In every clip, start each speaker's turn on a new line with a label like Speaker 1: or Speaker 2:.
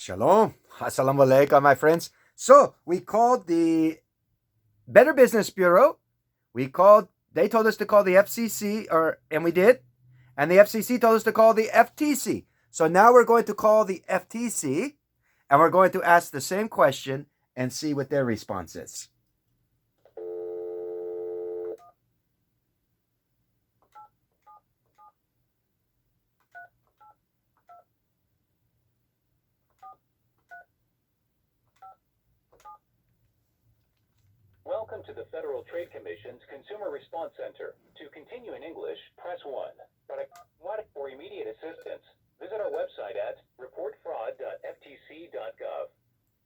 Speaker 1: Shalom. Assalamu alaikum, my friends. So we called the Better Business Bureau. They told us to call the FCC, and we did. And the FCC told us to call the FTC. So now we're going to call the FTC, and we're going to ask the same question and see what their response is.
Speaker 2: Welcome to the Federal Trade Commission's Consumer Response Center. To continue in English, press 1. For immediate assistance, visit our website at reportfraud.ftc.gov.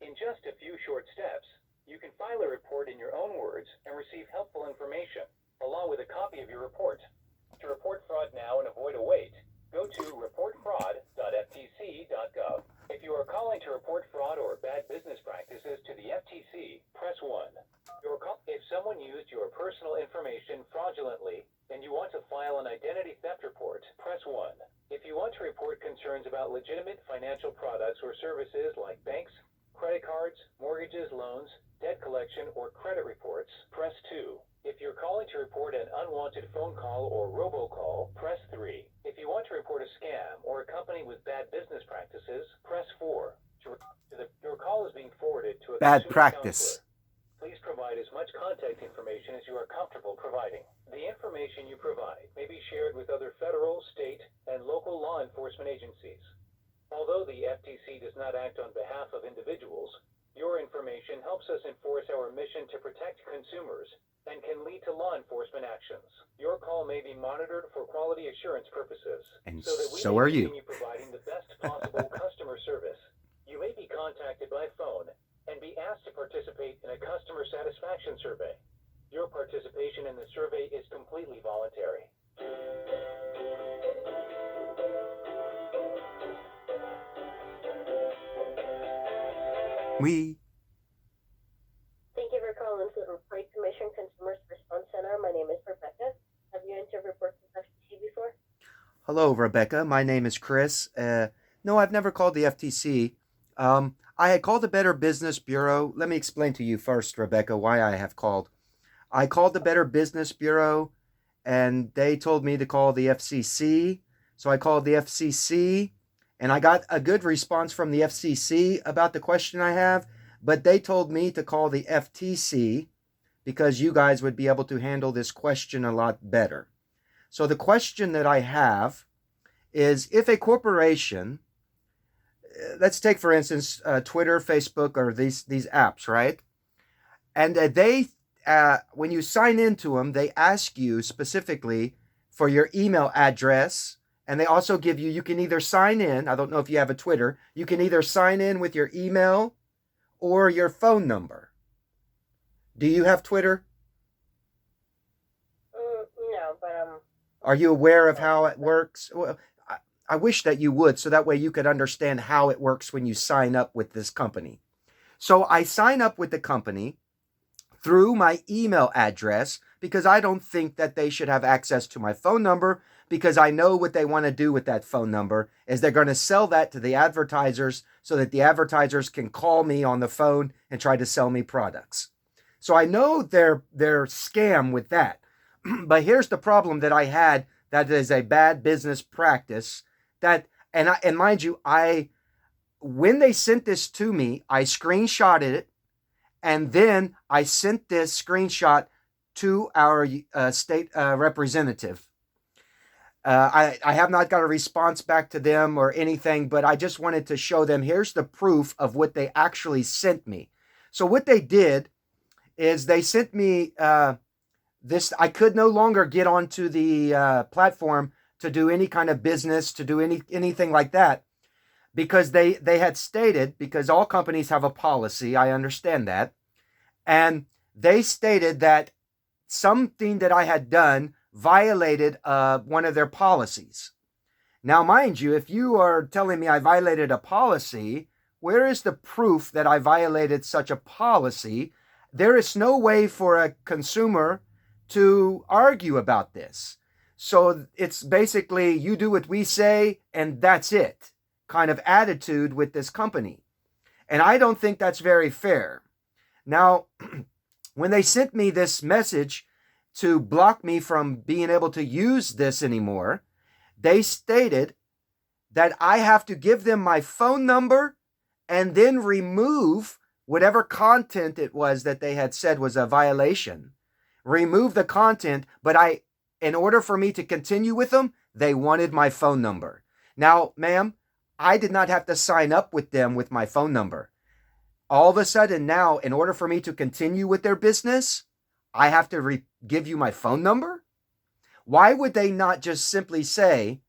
Speaker 2: In just a few short steps, you can file a report in your own words and receive helpful information, along with a copy of your report. To report fraud now and avoid a wait, go to reportfraud.ftc.gov. If you are calling to report fraud or bad business practices to the FTC, press 1. If someone used your personal information fraudulently and you want to file an identity theft report, press 1. If you want to report concerns about legitimate financial products or services like banks, credit cards, mortgages, loans, debt collection, or credit reports, press 2. If you're calling to report an unwanted phone call or robocall, press 3. If you want to report a scam or a company with bad business practices, press 4. Your call is being forwarded to a
Speaker 1: Bad
Speaker 2: consumer
Speaker 1: practice.
Speaker 2: counselor. Please provide as much contact information as you are comfortable providing. The information you provide may be shared with other federal, state, and local law enforcement agencies. Although the FTC does not act on behalf of individuals, your information helps us enforce our mission to protect consumers and can lead to law enforcement actions. Your call may be monitored for quality assurance purposes,
Speaker 1: And
Speaker 2: so that we
Speaker 1: so
Speaker 2: may
Speaker 1: are you.
Speaker 2: continue providing the best possible customer service. You may be contacted by phone and be asked to participate in a customer satisfaction survey. Your participation in the survey is completely voluntary.
Speaker 3: Thank you for calling to the Trade Commission Consumer Response Center. My name is Rebecca. Have you entered reports with FTC before?
Speaker 1: Hello, Rebecca. My name is Chris. No, I've never called the FTC. I had called the Better Business Bureau. Let me explain to you first, Rebecca, why I have called. I called the Better Business Bureau, and they told me to call the FCC. So I called the FCC, and I got a good response from the FCC about the question I have, but they told me to call the FTC because you guys would be able to handle this question a lot better. So the question that I have is, if a corporation, let's take for instance Twitter, Facebook, or these apps, right? And when you sign into them, they ask you specifically for your email address, and they also give you, you can either sign in, I don't know if you have a Twitter, you can either sign in with your email or your phone number. Do you have Twitter?
Speaker 3: No, but
Speaker 1: Are you aware of how it works? Well, I wish that you would, so that way you could understand how it works when you sign up with this company. So I sign up with the company through my email address because I don't think that they should have access to my phone number, because I know what they want to do with that phone number is they're going to sell that to the advertisers so that the advertisers can call me on the phone and try to sell me products. So I know their scam with that. But here's the problem that I had that is a bad business practice. And mind you, when they sent this to me, I screenshotted it, and then I sent this screenshot to our state representative. I have not got a response back to them or anything, but I just wanted to show them, here's the proof of what they actually sent me. So what they did is they sent me this. I could no longer get onto the platform to do any kind of business, to do anything like that, because they had stated, because all companies have a policy, I understand that, and they stated that something that I had done violated one of their policies. Now, mind you, if you are telling me I violated a policy, where is the proof that I violated such a policy? There is no way for a consumer to argue about this. So it's basically, you do what we say and that's it kind of attitude with this company. And I don't think that's very fair. Now, when they sent me this message to block me from being able to use this anymore, they stated that I have to give them my phone number and then remove whatever content it was that they had said was a violation. Remove the content, but in order for me to continue with them, they wanted my phone number. Now, ma'am, I did not have to sign up with them with my phone number. All of a sudden now, in order for me to continue with their business, I have to give you my phone number? Why would they not just simply say,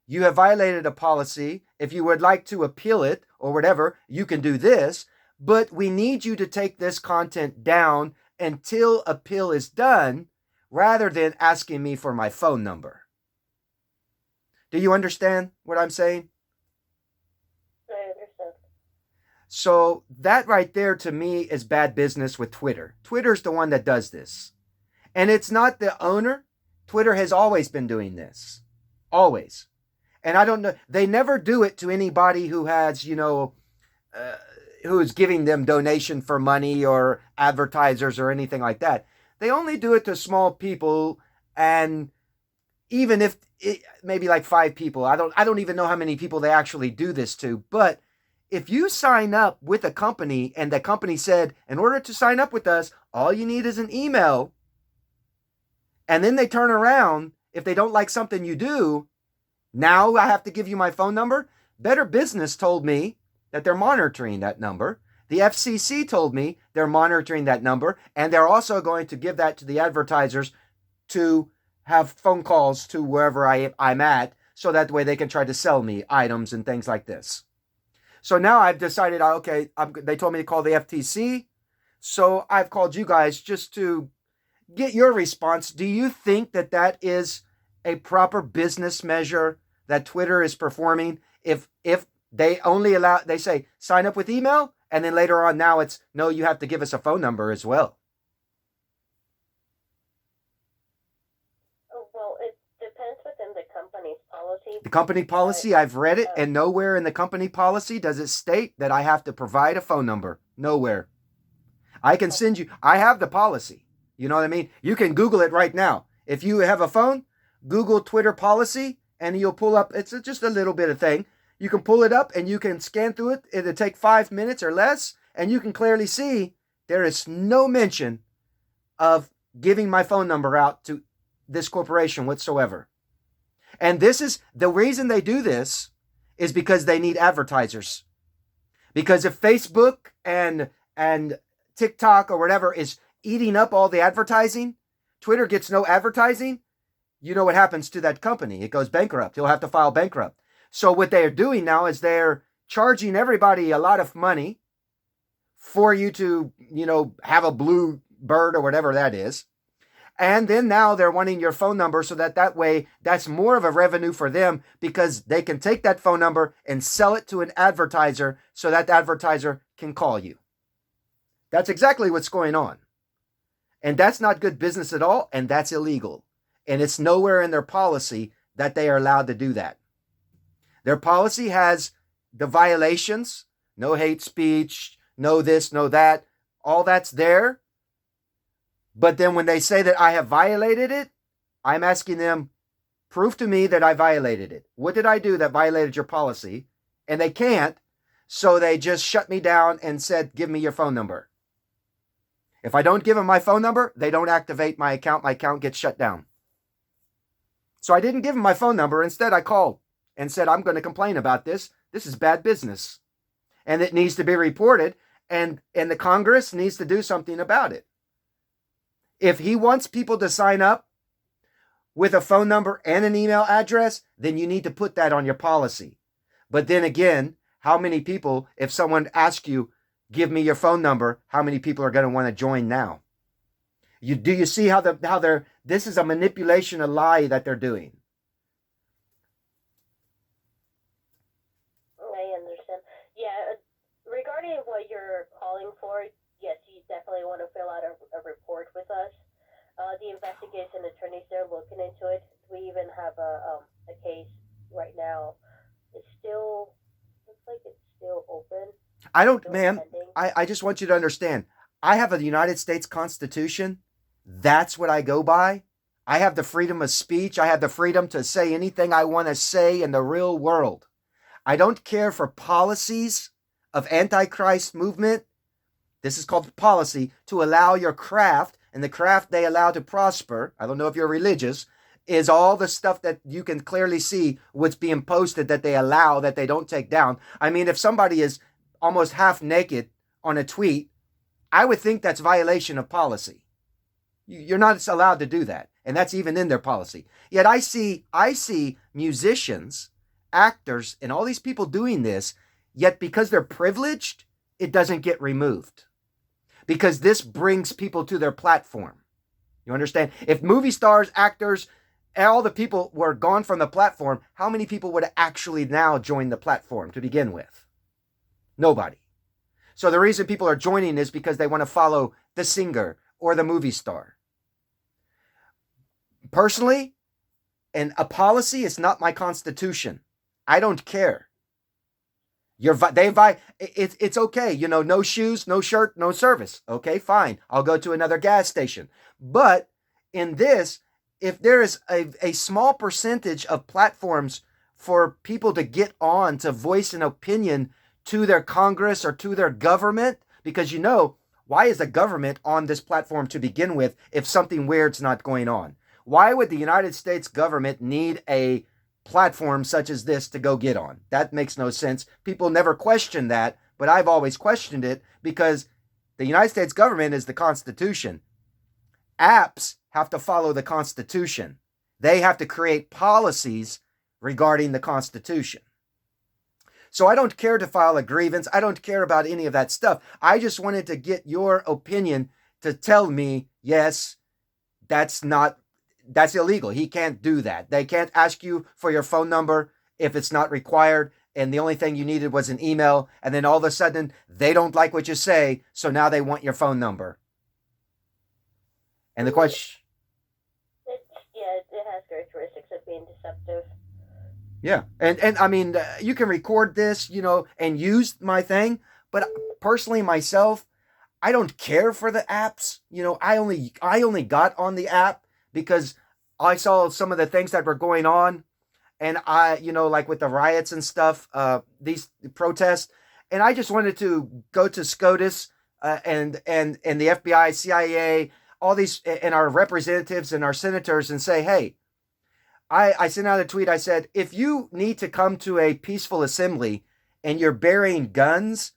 Speaker 1: you have violated a policy. If you would like to appeal it or whatever, you can do this, but we need you to take this content down until appeal is done, rather than asking me for my phone number. Do you understand what I'm saying?
Speaker 3: I understand.
Speaker 1: So that right there to me is bad business with Twitter. Twitter's the one that does this. And it's not the owner. Twitter has always been doing this. Always. And I don't know, they never do it to anybody who has, who's giving them donation for money or advertisers or anything like that. They only do it to small people, and even if maybe like 5 people, I don't even know how many people they actually do this to. But if you sign up with a company and the company said, in order to sign up with us, all you need is an email, and then they turn around, if they don't like something you do, now I have to give you my phone number. Better Business told me that they're monitoring that number. The FCC told me they're monitoring that number, and they're also going to give that to the advertisers to have phone calls to wherever I'm at, so that way they can try to sell me items and things like this. So now I've decided, okay, they told me to call the FTC, so I've called you guys just to get your response. Do you think that that is a proper business measure that Twitter is performing? If they only they say sign up with email, and then later on now it's, no, you have to give us a phone number as well.
Speaker 3: Well, it depends within the company's policy.
Speaker 1: The company policy, I've read it, and nowhere in the company policy does it state that I have to provide a phone number. Nowhere. I can send you, I have the policy. You know what I mean? You can Google it right now. If you have a phone, Google Twitter policy, and you'll pull up, it's just a little bit of thing. You can pull it up and you can scan through it. It'll take 5 minutes or less, and you can clearly see there is no mention of giving my phone number out to this corporation whatsoever. And this is the reason they do this, is because they need advertisers. Because if Facebook and TikTok or whatever is eating up all the advertising, Twitter gets no advertising, you know what happens to that company? It goes bankrupt. He'll have to file bankrupt. So what they're doing now is they're charging everybody a lot of money for you to, have a blue bird or whatever that is. And then now they're wanting your phone number, so that way that's more of a revenue for them, because they can take that phone number and sell it to an advertiser, so that advertiser can call you. That's exactly what's going on. And that's not good business at all, and that's illegal. And it's nowhere in their policy that they are allowed to do that. Their policy has the violations, no hate speech, no this, no that, all that's there. But then when they say that I have violated it, I'm asking them, prove to me that I violated it. What did I do that violated your policy? And they can't, so they just shut me down and said, give me your phone number. If I don't give them my phone number, they don't activate my account. My account gets shut down. So I didn't give them my phone number. Instead, I called and said, I'm going to complain about this. This is bad business. And it needs to be reported. And the Congress needs to do something about it. If he wants people to sign up with a phone number and an email address, then you need to put that on your policy. But then again, how many people, if someone asks you, give me your phone number, how many people are going to want to join now? Do you see how they're, this is a manipulation, a lie that they're doing.
Speaker 3: I understand. Yeah, regarding what you're calling for, yes, you definitely want to fill out a report with us. The investigation attorneys, they're looking into it. We even have a case right now. It's still looks like it's still open.
Speaker 1: I don't,
Speaker 3: Still
Speaker 1: ma'am,
Speaker 3: pending.
Speaker 1: I just want you to understand. I have a United States Constitution. That's what I go by. I have the freedom of speech. I have the freedom to say anything I want to say in the real world. I don't care for policies of Antichrist movement. This is called policy to allow your craft, and the craft they allow to prosper. I don't know if you're religious, is all the stuff that you can clearly see what's being posted that they allow, that they don't take down. I mean, if somebody is almost half naked on a tweet, I would think that's violation of policy. You're not allowed to do that. And that's even in their policy. Yet I see musicians, actors, and all these people doing this, yet because they're privileged, it doesn't get removed. Because this brings people to their platform. You understand? If movie stars, actors, all the people were gone from the platform, how many people would actually now join the platform to begin with? Nobody. So the reason people are joining is because they want to follow the singer or the movie star. Personally, and a policy is not my constitution. I don't care. It's okay. You know, no shoes, no shirt, no service. Okay, fine. I'll go to another gas station. But in this, if there is a small percentage of platforms for people to get on to voice an opinion to their Congress or to their government, because you know, why is the government on this platform to begin with if something weird's not going on? Why would the United States government need a platform such as this to go get on? That makes no sense. People never question that, but I've always questioned it because the United States government is the Constitution. Apps have to follow the Constitution. They have to create policies regarding the Constitution. So I don't care to file a grievance. I don't care about any of that stuff. I just wanted to get your opinion to tell me, yes, that's illegal. He can't do that. They can't ask you for your phone number if it's not required. And the only thing you needed was an email. And then all of a sudden, they don't like what you say. So now they want your phone number. And the question...
Speaker 3: It has characteristics of being deceptive.
Speaker 1: Yeah. And I mean, you can record this, you know, and use my thing. But personally, myself, I don't care for the apps. You know, I only got on the app because I saw some of the things that were going on. And I, you know, like with the riots and stuff, these protests. And I just wanted to go to SCOTUS and the FBI, CIA, all these, and our representatives and our senators and say, hey, I sent out a tweet. I said, if you need to come to a peaceful assembly and you're bearing guns,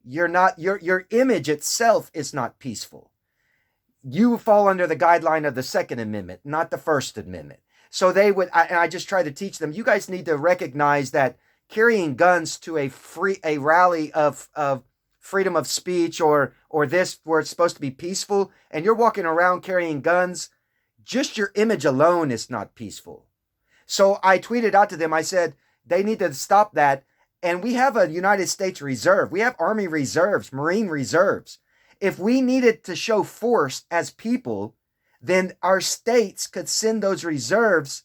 Speaker 1: you're not, your image itself is not peaceful. You fall under the guideline of the Second Amendment, not the First Amendment. So they would, and I just try to teach them, you guys need to recognize that carrying guns to a rally of freedom of speech or this where it's supposed to be peaceful, and you're walking around carrying guns, just your image alone is not peaceful. So I tweeted out to them, I said, they need to stop that. And we have a United States Reserve. We have Army Reserves, Marine Reserves. If we needed to show force as people, then our states could send those reserves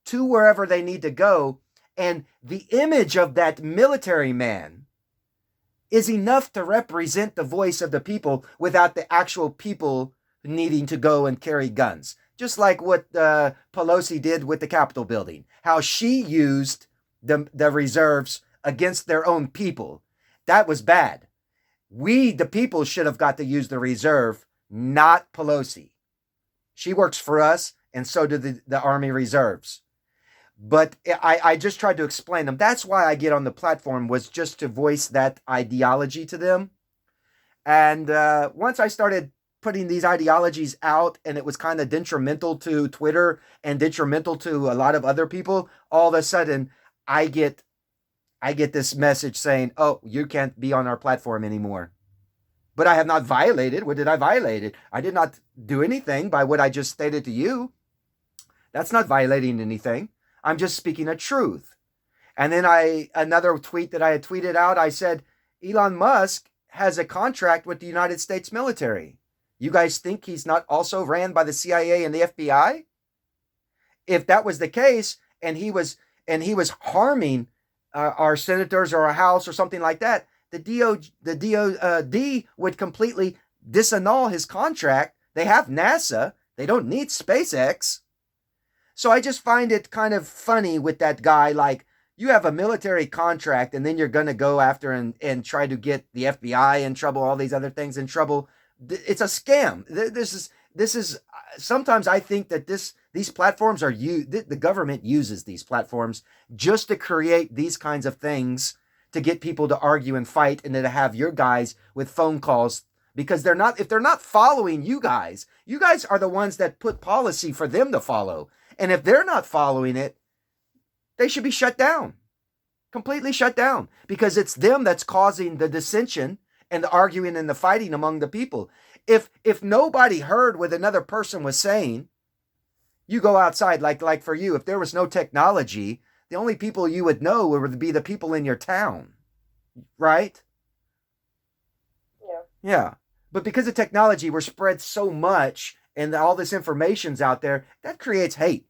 Speaker 1: to wherever they need to go. And the image of that military man is enough to represent the voice of the people without the actual people needing to go and carry guns. Just like what Pelosi did with the Capitol building, how she used the reserves against their own people. That was bad. We, the people, should have got to use the reserve, not Pelosi. She works for us, and so do the Army Reserves. But I just tried to explain them. That's why I get on the platform, was just to voice that ideology to them. And once I started putting these ideologies out, and it was kind of detrimental to Twitter and detrimental to a lot of other people, all of a sudden I get this message saying, oh, you can't be on our platform anymore. But I have not violated. What did I violate? I did not do anything by what I just stated to you. That's not violating anything. I'm just speaking a truth. And then another tweet that I had tweeted out, I said, Elon Musk has a contract with the United States military. You guys think he's not also ran by the CIA and the FBI? If that was the case, and he was harming our senators or a House or something like that, the DOD would completely disannul his contract. They have NASA. They don't need SpaceX. So I just find it kind of funny with that guy. Like, you have a military contract and then you're going to go after and try to get the FBI in trouble, all these other things in trouble. It's a scam. This is sometimes I think that these platforms are the government uses these platforms just to create these kinds of things to get people to argue and fight, and then to have your guys with phone calls, because if they're not following you guys are the ones that put policy for them to follow. And if they're not following it, they should be shut down, completely shut down, because it's them that's causing the dissension and the arguing and the fighting among the people. If nobody heard what another person was saying, you go outside, like for you, if there was no technology, the only people you would know would be the people in your town, right?
Speaker 3: Yeah.
Speaker 1: Yeah. But because of technology, we're spread so much and all this information's out there, that creates hate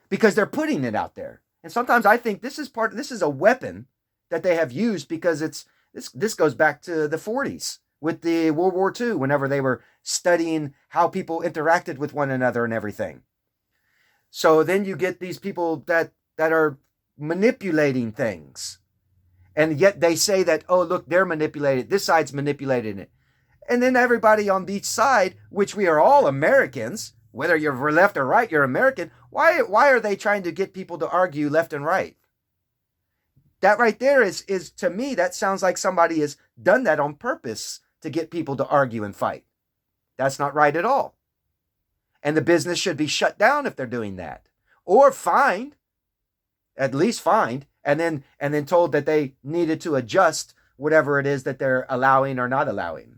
Speaker 1: because they're putting it out there. And sometimes I think this is a weapon that they have used, because this goes back to the 40s with the World War II, whenever they were studying how people interacted with one another and everything. So then you get these people that are manipulating things. And yet they say that, oh, look, they're manipulated. This side's manipulating it. And then everybody on each side, which we are all Americans, whether you're left or right, you're American. Why are they trying to get people to argue left and right? That right there is to me, that sounds like somebody has done that on purpose to get people to argue and fight. That's not right at all. And the business should be shut down if they're doing that, or fined, at least fined, and then told that they needed to adjust whatever it is that they're allowing or not allowing.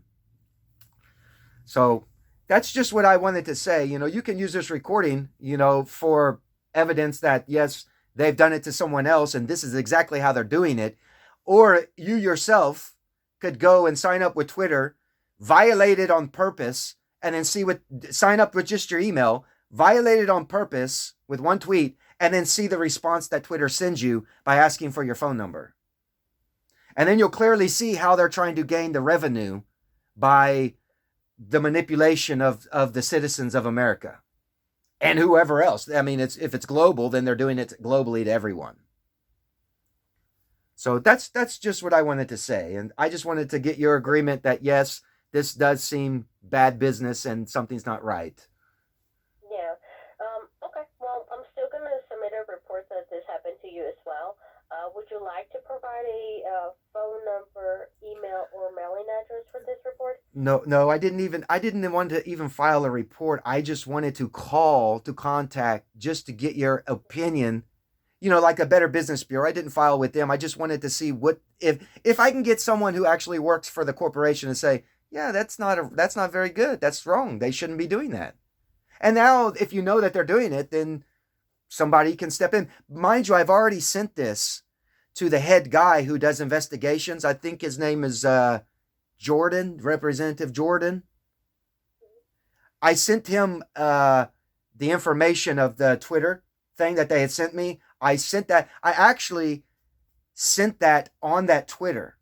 Speaker 1: So that's just what I wanted to say. You can use this recording, for evidence that, yes, they've done it to someone else and this is exactly how they're doing it. Or you yourself could go and sign up with Twitter, violate it on purpose, and then sign up with just your email, violate it on purpose with one tweet, and then see the response that Twitter sends you by asking for your phone number. And then you'll clearly see how they're trying to gain the revenue by the manipulation of the citizens of America and whoever else. I mean, if it's global, then they're doing it globally to everyone. So that's just what I wanted to say. And I just wanted to get your agreement that, yes, this does seem bad business and something's not right.
Speaker 3: Yeah. Okay. Well, I'm still going to submit a report that this happened to you as well. Would you like to provide a phone number, email, or mailing address for this report?
Speaker 1: No, I didn't want to even file a report. I just wanted to call to contact just to get your opinion, like a Better Business Bureau. I didn't file with them. I just wanted to see what if I can get someone who actually works for the corporation and say, yeah, that's not very good. That's wrong. They shouldn't be doing that. And now if you know that they're doing it, then somebody can step in. Mind you, I've already sent this to the head guy who does investigations. I think his name is Jordan, Representative Jordan. I sent him the information of the Twitter thing that they had sent me. I actually sent that on that Twitter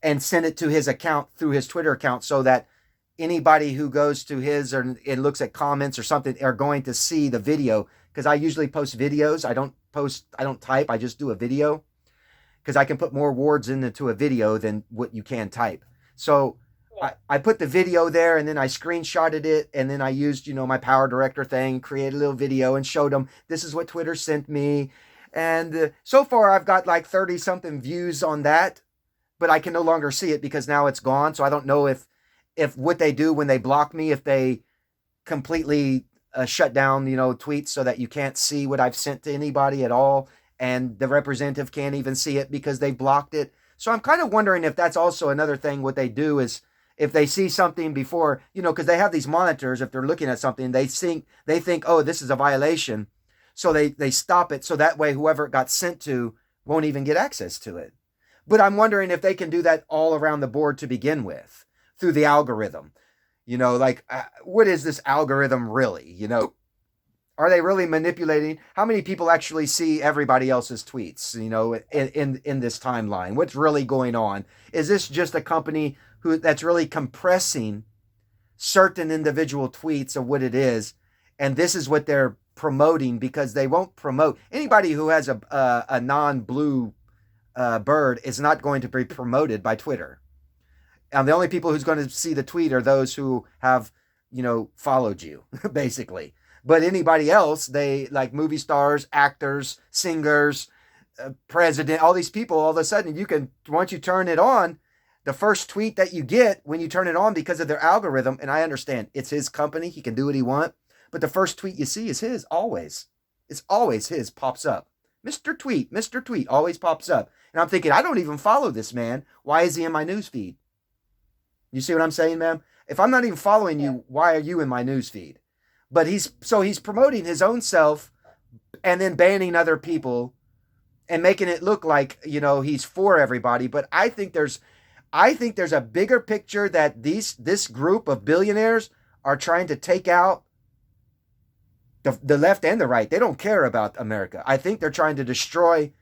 Speaker 1: and sent it to his account through his Twitter account, so that anybody who goes to his and looks at comments or something are going to see the video. Because I usually post videos. I don't type. I just do a video, because I can put more words into a video than what you can type. So yeah. I put the video there, and then I screenshotted it, and then I used, my Power Director thing, created a little video and showed them, this is what Twitter sent me. And so far I've got like 30 something views on that, but I can no longer see it because now it's gone. So I don't know if what they do when they block me, if they completely shut down, tweets so that you can't see what I've sent to anybody at all. And the representative can't even see it because they blocked it. So I'm kind of wondering if that's also another thing. What they do is, if they see something before, because they have these monitors, if they're looking at something, they think, oh, this is a violation. So they stop it. So that way, whoever it got sent to won't even get access to it. But I'm wondering if they can do that all around the board to begin with through the algorithm. What is this algorithm really? Are they really manipulating? How many people actually see everybody else's tweets, in this timeline? What's really going on? Is this just a company that's really compressing certain individual tweets of what it is, and this is what they're promoting, because they won't promote anybody who has a non-blue bird is not going to be promoted by Twitter. And the only people who's going to see the tweet are those who have, followed you, basically. But anybody else, they like movie stars, actors, singers, president, all these people, all of a sudden once you turn it on, the first tweet that you get when you turn it on, because of their algorithm, and I understand it's his company, he can do what he wants, but the first tweet you see is his, always. It's always his, pops up. Mr. Tweet always pops up. And I'm thinking, I don't even follow this man. Why is he in my news feed? You see what I'm saying, ma'am? If I'm not even following you, why are you in my news feed? But he's promoting his own self and then banning other people and making it look like, he's for everybody. But I think there's a bigger picture that this group of billionaires are trying to take out the left and the right. They don't care about America. I think they're trying to destroy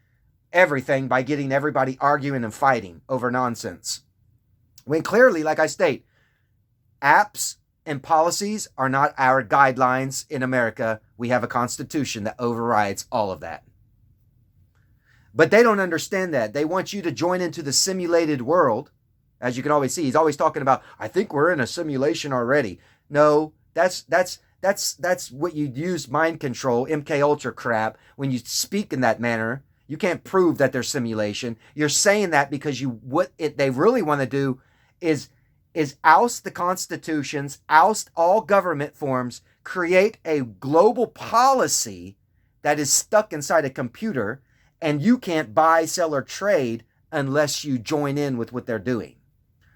Speaker 1: everything by getting everybody arguing and fighting over nonsense. When clearly, like I state, apps and policies are not our guidelines in America. We have a constitution that overrides all of that. But they don't understand that. They want you to join into the simulated world. As you can always see, he's always talking about, I think we're in a simulation already. No, that's what you use mind control, MK Ultra crap. When you speak in that manner, you can't prove that there's simulation. You're saying that because they really want to do is oust the constitutions, oust all government forms, create a global policy that is stuck inside a computer, and you can't buy, sell, or trade unless you join in with what they're doing.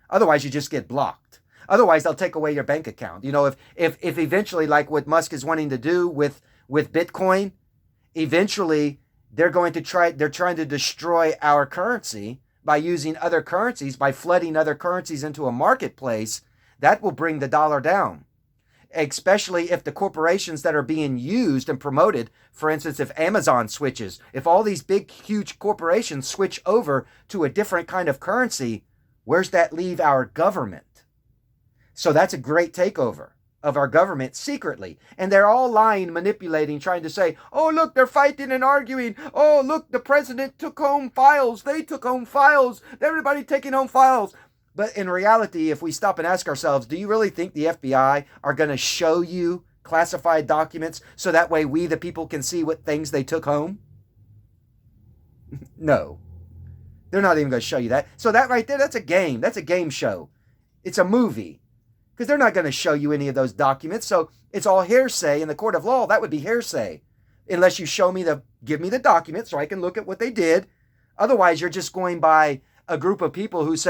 Speaker 1: Otherwise, you just get blocked. Otherwise, they'll take away your bank account. If eventually, like what Musk is wanting to do with Bitcoin, eventually they're trying to destroy our currency by using other currencies, by flooding other currencies into a marketplace. That will bring the dollar down, especially if the corporations that are being used and promoted, for instance, if Amazon switches, if all these big, huge corporations switch over to a different kind of currency, where's that leave our government? So that's a great takeover of our government secretly. And they're all lying, manipulating, trying to say, oh, look, they're fighting and arguing. Oh, look, the president took home files. They took home files. Everybody taking home files. But in reality, if we stop and ask ourselves, do you really think the FBI are going to show you classified documents so that way we, the people, can see what things they took home? No. They're not even going to show you that. So that right there, that's a game. That's a game show. It's a movie. Because they're not going to show you any of those documents. So it's all hearsay. In the court of law, that would be hearsay. Unless you give me the document so I can look at what they did. Otherwise, you're just going by a group of people who say,